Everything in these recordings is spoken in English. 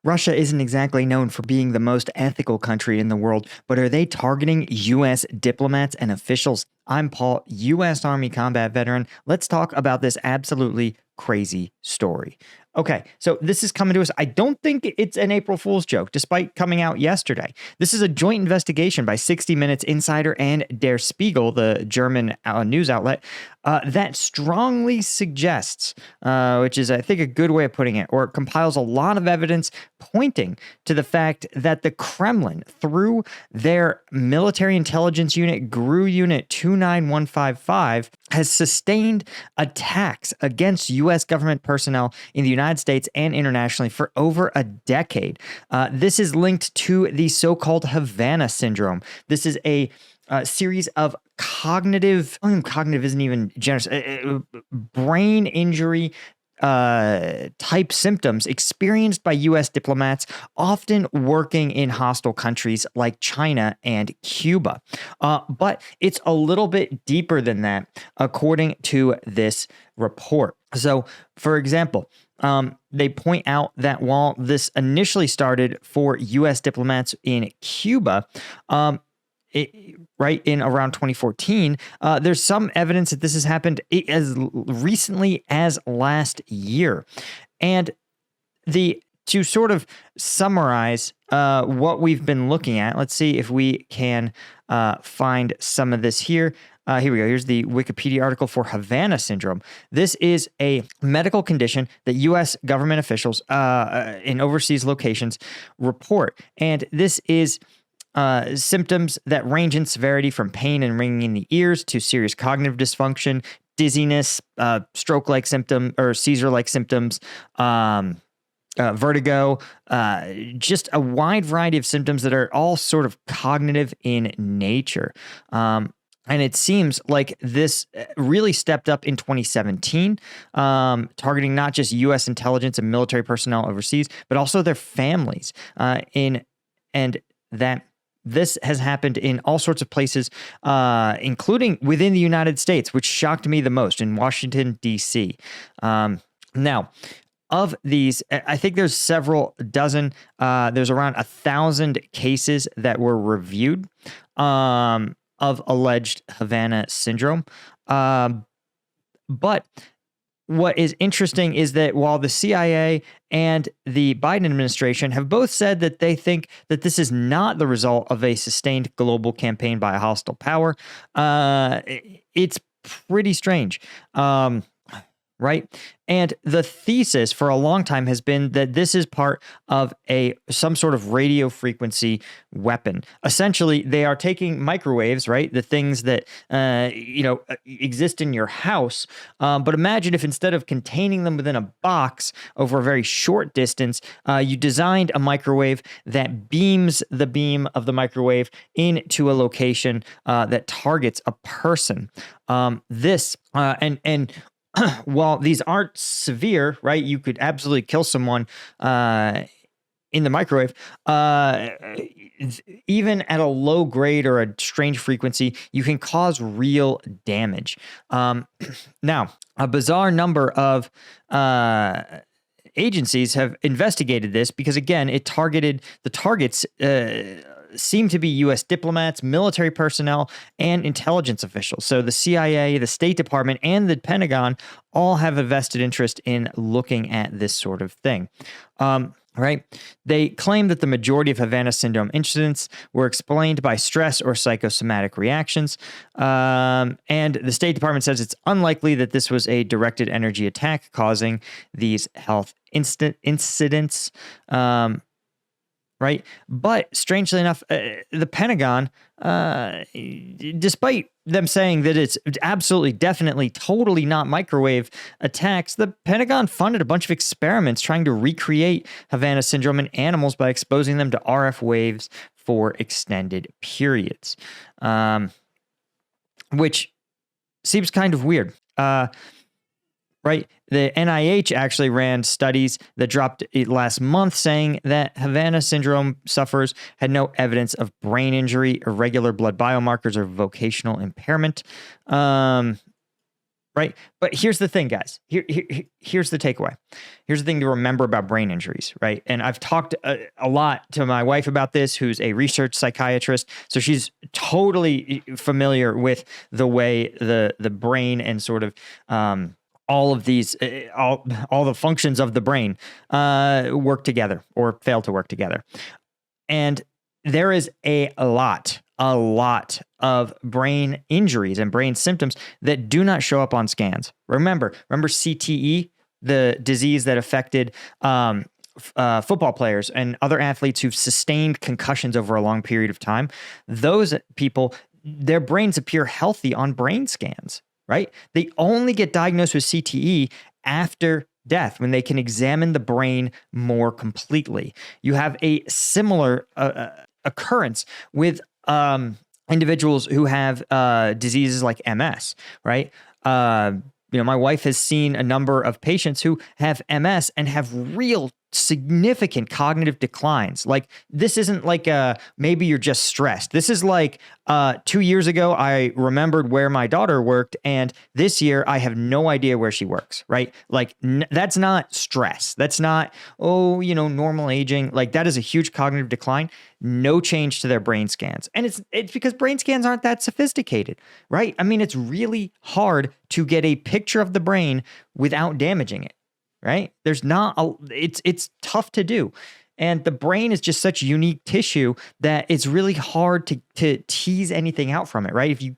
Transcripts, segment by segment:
Russia isn't exactly known for being the most ethical country in the world, but are they targeting U.S. diplomats and officials? I'm Paul, U.S. Army combat veteran. Let's talk about this absolutely crazy story. Okay, so this is coming to us. I don't think it's an April Fool's joke, despite coming out yesterday. This is a joint investigation by 60 Minutes Insider and Der Spiegel, the German news outlet, that strongly suggests, which is, I think, a good way of putting it, or compiles a lot of evidence pointing to the fact that the Kremlin, through their military intelligence unit, GRU Unit 29155, has sustained attacks against U.S. government personnel in the United States and internationally for over a decade. This is linked to the so-called Havana syndrome. This is a series of cognitive isn't even generous, brain injury type symptoms experienced by U.S. diplomats, often working in hostile countries like China and Cuba. But it's a little bit deeper than that, according to this report. So, for example, they point out that while this initially started for U.S. diplomats in Cuba, right in around 2014, there's some evidence that this has happened as recently as last year. And to sort of summarize what we've been looking at, let's see if we can find some of this here. Here we go. Here's the Wikipedia article for Havana syndrome. This is a medical condition that U.S. government officials in overseas locations report. And this is symptoms that range in severity from pain and ringing in the ears to serious cognitive dysfunction, dizziness, stroke-like symptom or seizure-like symptoms, vertigo, just a wide variety of symptoms that are all sort of cognitive in nature. And it seems like this really stepped up in 2017, targeting not just U.S. intelligence and military personnel overseas, but also their families. And that this has happened in all sorts of places, including within the United States, which shocked me the most, in Washington, D.C. Now, of these, I think there's several dozen. There's around 1,000 cases that were reviewed of alleged Havana syndrome. But what is interesting is that while the CIA and the Biden administration have both said that they think that this is not the result of a sustained global campaign by a hostile power, it's pretty strange. Right? And the thesis for a long time has been that this is part of some sort of radio frequency weapon. Essentially, they are taking microwaves, right? The things that, exist in your house. But imagine if instead of containing them within a box over a very short distance, you designed a microwave that beams the beam of the microwave into a location that targets a person. While these aren't severe, right, you could absolutely kill someone in the microwave. Even at a low grade or a strange frequency, you can cause real damage. Now, a bizarre number of agencies have investigated this because, again, the targets seem to be U.S. diplomats, military personnel, and intelligence officials. So the CIA, the State Department, and the Pentagon all have a vested interest in looking at this sort of thing. Right? They claim that the majority of Havana syndrome incidents were explained by stress or psychosomatic reactions. And the State Department says it's unlikely that this was a directed energy attack causing these health incidents. Right? But strangely enough, the Pentagon, despite them saying that it's absolutely, definitely, totally not microwave attacks, the Pentagon funded a bunch of experiments trying to recreate Havana syndrome in animals by exposing them to RF waves for extended periods, which seems kind of weird. Right? The NIH actually ran studies that dropped last month saying that Havana syndrome sufferers had no evidence of brain injury, irregular blood biomarkers, or vocational impairment. right? But here's the thing, guys. Here's the takeaway. Here's the thing to remember about brain injuries, right? And I've talked a lot to my wife about this, who's a research psychiatrist. So she's totally familiar with the way the brain and sort of all of these, all the functions of the brain work together or fail to work together. And there is a lot of brain injuries and brain symptoms that do not show up on scans. Remember CTE, the disease that affected football players and other athletes who've sustained concussions over a long period of time. Those people, their brains appear healthy on brain scans, right? They only get diagnosed with CTE after death, when they can examine the brain more completely. You have a similar occurrence with individuals who have diseases like MS, right? My wife has seen a number of patients who have MS and have real significant cognitive declines. Like, this isn't like maybe you're just stressed. This is like 2 years ago, I remembered where my daughter worked, and this year I have no idea where she works, right? Like, that's not stress. That's not, normal aging. Like, that is a huge cognitive decline. No change to their brain scans. And it's because brain scans aren't that sophisticated, right? I mean, it's really hard to get a picture of the brain without damaging it. Right? It's tough to do. And the brain is just such unique tissue that it's really hard to tease anything out from it, right? If you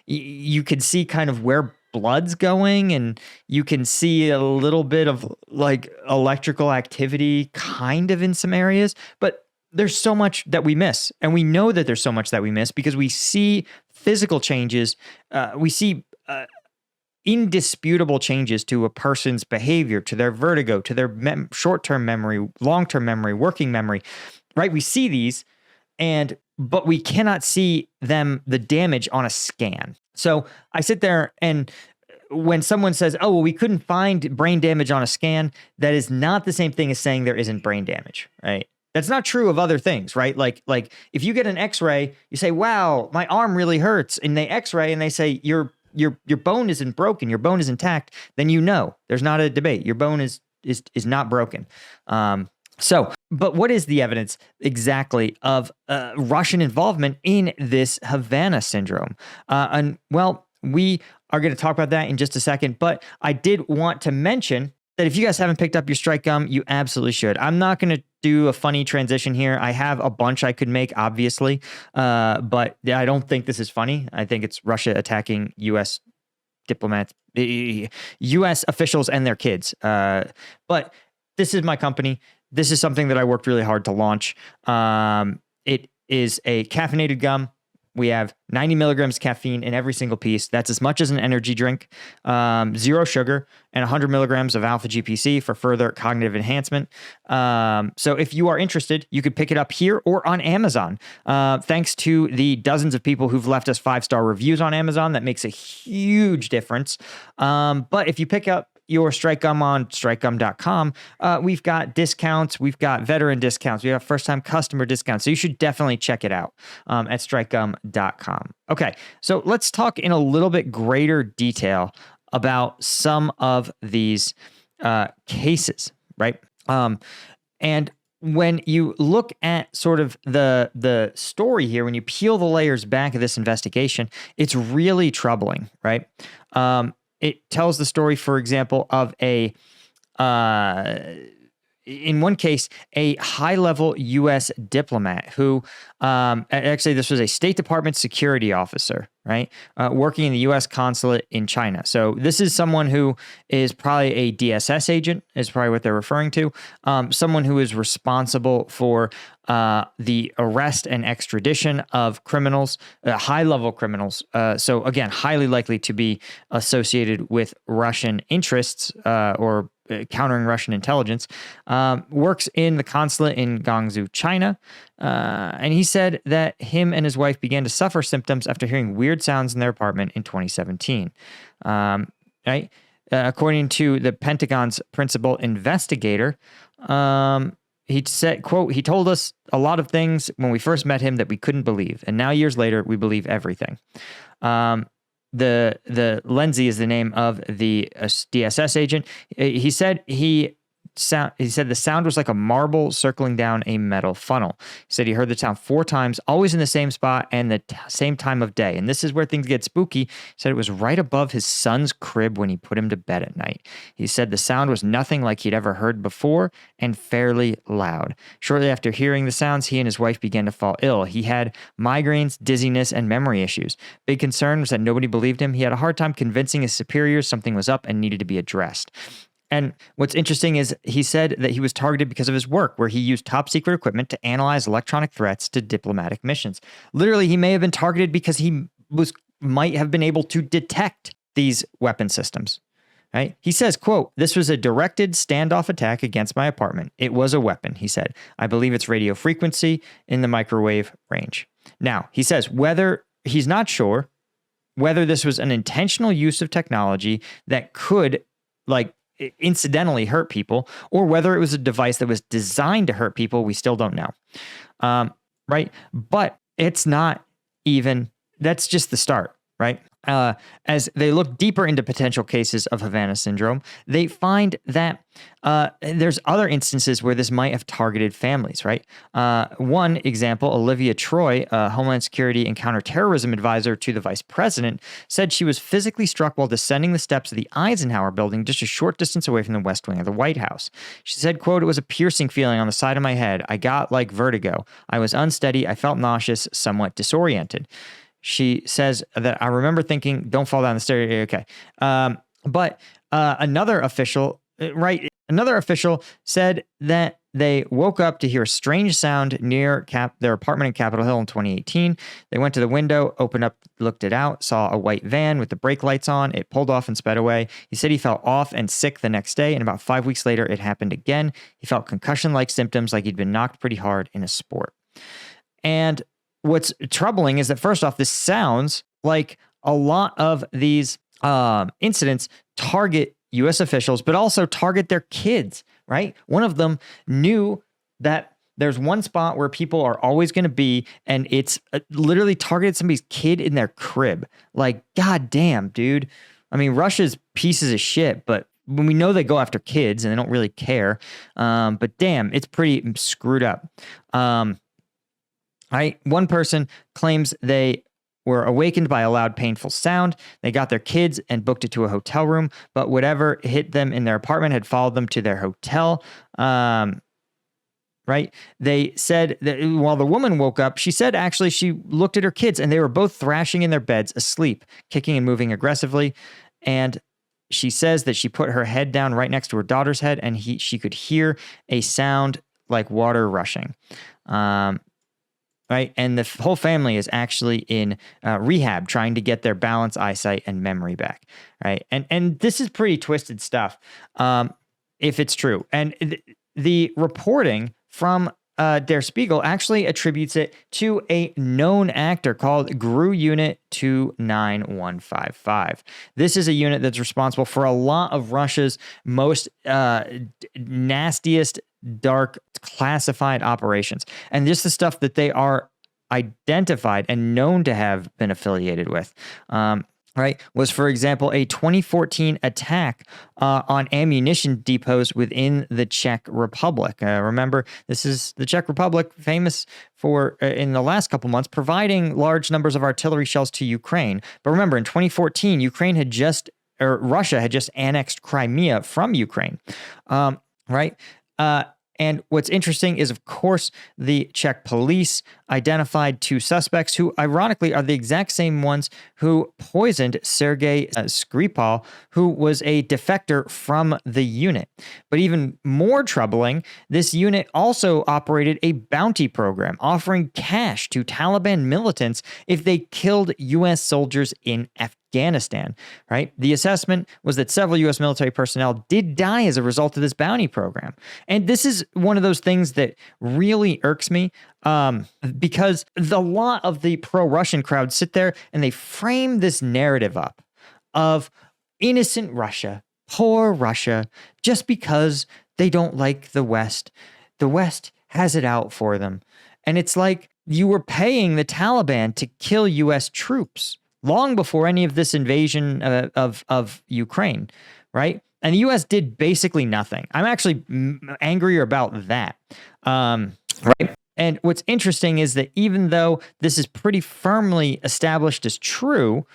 you can see kind of where blood's going, and you can see a little bit of like electrical activity kind of in some areas, but there's so much that we miss. And we know that there's so much that we miss because we see physical changes. We see indisputable changes to a person's behavior, to their vertigo, to their short-term memory, long-term memory, working memory, right? We see these, but we cannot see the damage on a scan. So I sit there, and when someone says, oh, well, we couldn't find brain damage on a scan, that is not the same thing as saying there isn't brain damage, right? That's not true of other things, right? Like if you get an x-ray, you say, wow, my arm really hurts. And they x-ray and they say, your bone isn't broken, your bone is intact, then there's not a debate. Your bone is not broken. But what is the evidence exactly of Russian involvement in this Havana syndrome? We are going to talk about that in just a second, but I did want to mention that if you guys haven't picked up your strike gum, you absolutely should. I'm not going to do a funny transition here. I have a bunch I could make, obviously, but I don't think this is funny. I think it's Russia attacking U.S. diplomats, U.S. officials and their kids. But this is my company. This is something that I worked really hard to launch. It is a caffeinated gum. We have 90 milligrams caffeine in every single piece. That's as much as an energy drink, 0 sugar, and 100 milligrams of alpha GPC for further cognitive enhancement. So if you are interested, you could pick it up here or on Amazon. Thanks to the dozens of people who've left us 5-star reviews on Amazon. That makes a huge difference. But if you pick up your strike gum on strikegum.com, we've got discounts, we've got veteran discounts, we have first-time customer discounts. So you should definitely check it out at strikegum.com. Okay, so let's talk in a little bit greater detail about some of these cases, right? And when you look at sort of the story here, when you peel the layers back of this investigation, it's really troubling, right? It tells the story, for example, of in one case, a high-level U.S. diplomat who, actually, this was a State Department security officer, right, working in the U.S. consulate in China. So this is someone who is probably a DSS agent, is probably what they're referring to, someone who is responsible for the arrest and extradition of criminals, high-level criminals. So again, highly likely to be associated with Russian interests or countering Russian intelligence, works in the consulate in Guangzhou, China. And he said that him and his wife began to suffer symptoms after hearing weird sounds in their apartment in 2017. Right? According to the Pentagon's principal investigator, he said, quote, he told us a lot of things when we first met him that we couldn't believe. And now years later, we believe everything. the Lindsay is the name of the DSS agent. He said he said the sound was like a marble circling down a metal funnel. He said he heard the sound 4 times, always in the same spot and the same time of day. And this is where things get spooky. He said it was right above his son's crib when he put him to bed at night. He said the sound was nothing like he'd ever heard before and fairly loud. Shortly after hearing the sounds, he and his wife began to fall ill. He had migraines, dizziness, and memory issues. Big concern was that nobody believed him. He had a hard time convincing his superiors something was up and needed to be addressed. And what's interesting is he said that he was targeted because of his work, where he used top secret equipment to analyze electronic threats to diplomatic missions. Literally, he may have been targeted because he might have been able to detect these weapon systems. Right? He says, quote, "This was a directed standoff attack against my apartment. It was a weapon," he said. "I believe it's radio frequency in the microwave range." Now, he says he's not sure whether this was an intentional use of technology that could, incidentally hurt people, or whether it was a device that was designed to hurt people. We still don't know. Right? But it's not even, that's just the start, right? As they look deeper into potential cases of Havana syndrome, they find that there's other instances where this might have targeted families, right? One example, Olivia Troy, Homeland Security and Counterterrorism Advisor to the Vice President, said she was physically struck while descending the steps of the Eisenhower building just a short distance away from the West Wing of the White House. She said, quote, "It was a piercing feeling on the side of my head. I got like vertigo. I was unsteady. I felt nauseous, somewhat disoriented." She says that, "I remember thinking, don't fall down the stairs." Okay. But another official said that they woke up to hear a strange sound near their apartment in Capitol Hill in 2018. They went to the window, opened up, looked it out, saw a white van with the brake lights on. It pulled off and sped away. He said he felt off and sick the next day, and about 5 weeks later, it happened again. He felt concussion-like symptoms, like he'd been knocked pretty hard in a sport. And what's troubling is that, first off, this sounds like a lot of these incidents target U.S. officials, but also target their kids, right? One of them knew that there's one spot where people are always going to be, and it's literally targeted somebody's kid in their crib. Like, goddamn, dude. I mean, Russia's pieces of shit, but when we know they go after kids and they don't really care, but damn, it's pretty screwed up. One person claims they were awakened by a loud, painful sound. They got their kids and booked it to a hotel room, but whatever hit them in their apartment had followed them to their hotel. Right? They said that while the woman woke up, she said actually she looked at her kids and they were both thrashing in their beds, asleep, kicking and moving aggressively. And she says that she put her head down right next to her daughter's head, and she could hear a sound like water rushing. Right? And the whole family is actually in rehab, trying to get their balance, eyesight, and memory back. Right? And this is pretty twisted stuff, if it's true. And the reporting from Der Spiegel actually attributes it to a known actor called GRU Unit 29155. This is a unit that's responsible for a lot of Russia's most nastiest, dark, classified operations. And this is stuff that they are identified and known to have been affiliated with. Right, was, for example, a 2014 attack on ammunition depots within the Czech Republic. Remember, this is the Czech Republic, famous for, in the last couple months, providing large numbers of artillery shells to Ukraine. But remember, in 2014, Russia had just annexed Crimea from Ukraine. Right? And what's interesting is, of course, the Czech police identified 2 suspects who, ironically, are the exact same ones who poisoned Sergei Skripal, who was a defector from the unit. But even more troubling, this unit also operated a bounty program, offering cash to Taliban militants if they killed U.S. soldiers in Afghanistan, right? The assessment was that several U.S. military personnel did die as a result of this bounty program. And this is one of those things that really irks me, because a lot of the pro-Russian crowd sit there and they frame this narrative up of innocent Russia, poor Russia, just because they don't like the West. The West has it out for them. And it's like you were paying the Taliban to kill U.S. troops. long before any of this invasion of Ukraine, right? And the U.S. did basically nothing. I'm actually angrier about that. Right. And what's interesting is that even though this is pretty firmly established as true,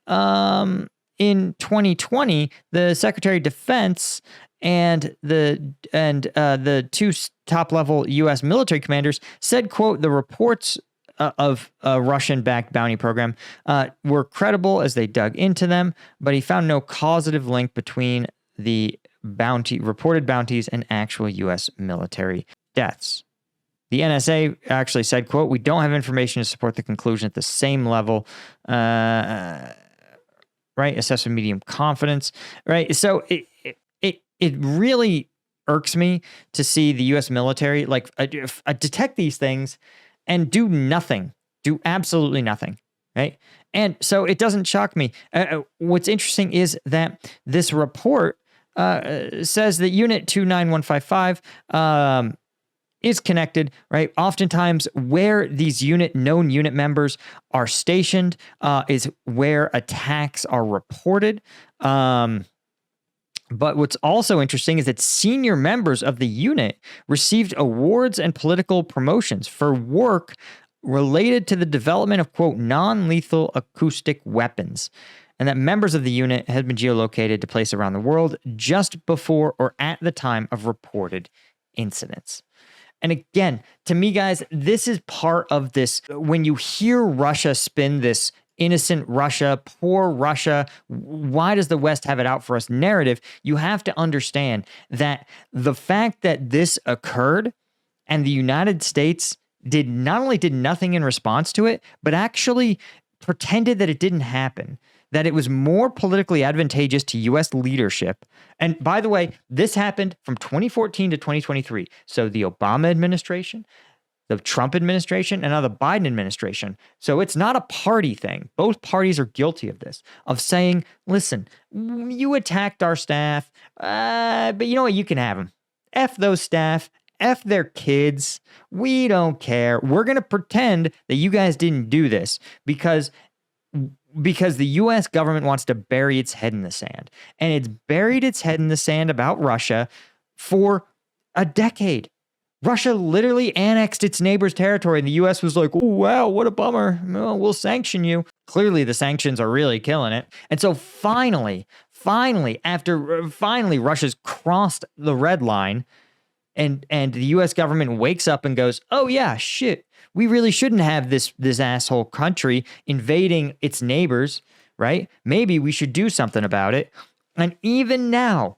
in 2020, the Secretary of Defense and the two top-level U.S. military commanders said, quote, the reports of a Russian-backed bounty program were credible as they dug into them, but he found no causative link between the reported bounties and actual U.S. military deaths. The NSA actually said, quote, we don't have information to support the conclusion at the same level, right? Assessed with medium confidence, right? So it really irks me to see the U.S. military detect these things and do nothing, do absolutely nothing, right? And so it doesn't shock me. What's interesting is that this report says that Unit 29155 is connected, right? Oftentimes where these known unit members are stationed is where attacks are reported. But what's also interesting is that senior members of the unit received awards and political promotions for work related to the development of, quote, non-lethal acoustic weapons, and that members of the unit had been geolocated to places around the world just before or at the time of reported incidents. And again, to me, guys, this is part of this. When you hear Russia spin this innocent Russia, poor Russia, why does the West have it out for us narrative? You have to understand that the fact that this occurred and the United States not only did nothing in response to it, but actually pretended that it didn't happen, that it was more politically advantageous to U.S. leadership. And by the way, this happened from 2014 to 2023. So the Obama administration, the Trump administration, and now the Biden administration. So it's not a party thing. Both parties are guilty of this, of saying, listen, you attacked our staff, but you know what? You can have them. F those staff. F their kids. We don't care. We're going to pretend that you guys didn't do this because the U.S. government wants to bury its head in the sand. And it's buried its head in the sand about Russia for a decade. Russia literally annexed its neighbor's territory, and the U.S. was like, oh, wow, what a bummer. Well, we'll sanction you. Clearly, the sanctions are really killing it. And so finally, Russia's crossed the red line, and the U.S. government wakes up and goes, oh, yeah, shit. We really shouldn't have this asshole country invading its neighbors, right? Maybe we should do something about it. And even now,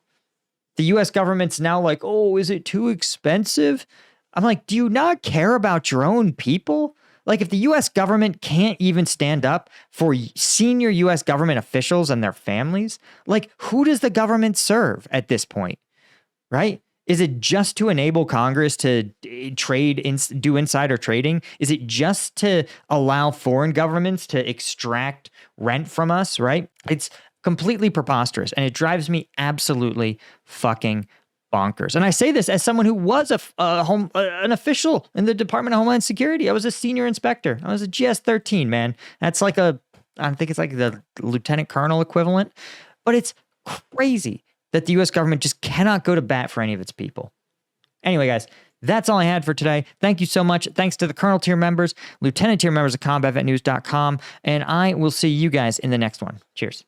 the U.S. government's now like, oh, is it too expensive? I'm like, do you not care about your own people? Like, if the U.S. government can't even stand up for senior U.S. government officials and their families, like, who does the government serve at this point, right? Is it just to enable Congress to do insider trading? Is it just to allow foreign governments to extract rent from us, right? It's completely preposterous, and it drives me absolutely fucking bonkers. And I say this as someone who was an official in the Department of Homeland Security. I was a senior inspector. I was a GS-13, man. That's like I think it's like the lieutenant colonel equivalent. But it's crazy that the U.S. government just cannot go to bat for any of its people. Anyway, guys, that's all I had for today. Thank you so much. Thanks to the Colonel tier members, Lieutenant tier members of CombatVetNews.com, and I will see you guys in the next one. Cheers.